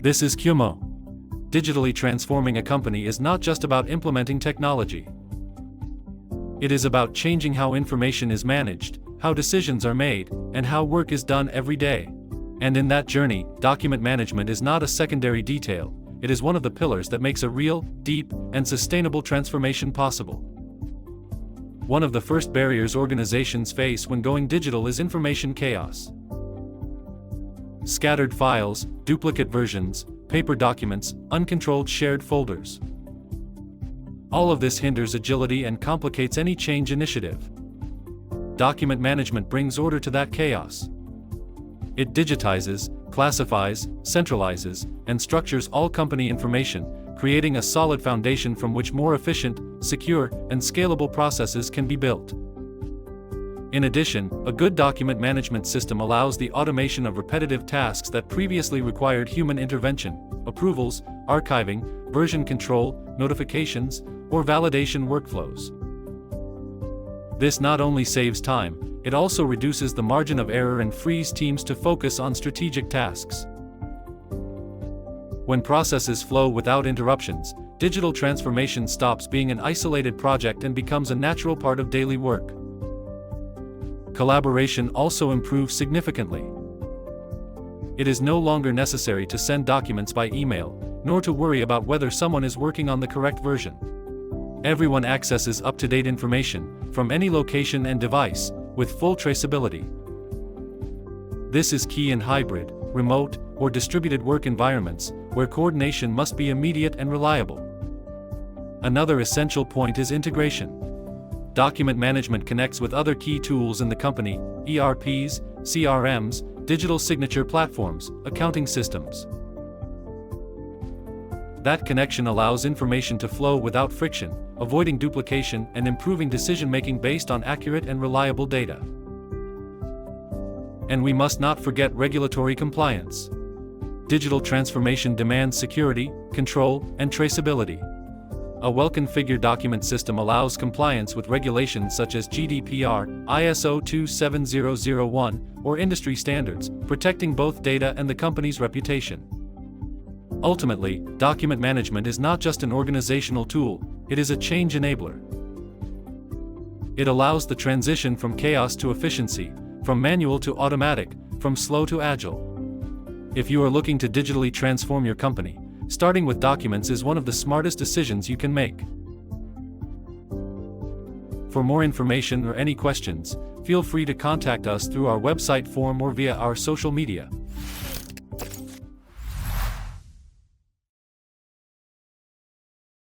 This is QMO. Digitally transforming a company is not just about implementing technology. It is about changing how information is managed, how decisions are made, and how work is done every day. And in that journey, document management is not a secondary detail, it is one of the pillars that makes a real, deep, and sustainable transformation possible. One of the first barriers organizations face when going digital is information chaos. Scattered files, duplicate versions, paper documents, uncontrolled shared folders. All of this hinders agility and complicates any change initiative. Document management brings order to that chaos. It digitizes, classifies, centralizes, and structures all company information, creating a solid foundation from which more efficient, secure, and scalable processes can be built. In addition, a good document management system allows the automation of repetitive tasks that previously required human intervention: approvals, archiving, version control, notifications, or validation workflows. This not only saves time, it also reduces the margin of error and frees teams to focus on strategic tasks. When processes flow without interruptions, digital transformation stops being an isolated project and becomes a natural part of daily work. Collaboration also improves significantly. It is no longer necessary to send documents by email, nor to worry about whether someone is working on the correct version. Everyone accesses up-to-date information, from any location and device, with full traceability. This is key in hybrid, remote, or distributed work environments, where coordination must be immediate and reliable. Another essential point is integration. Document management connects with other key tools in the company: ERPs, CRMs, digital signature platforms, accounting systems. That connection allows information to flow without friction, avoiding duplication and improving decision-making based on accurate and reliable data. And we must not forget regulatory compliance. Digital transformation demands security, control, and traceability. A well-configured document system allows compliance with regulations such as GDPR, ISO 27001, or industry standards, protecting both data and the company's reputation. Ultimately, document management is not just an organizational tool, it is a change enabler. It allows the transition from chaos to efficiency, from manual to automatic, from slow to agile. If you are looking to digitally transform your company, starting with documents is one of the smartest decisions you can make. For more information or any questions, feel free to contact us through our website form or via our social media.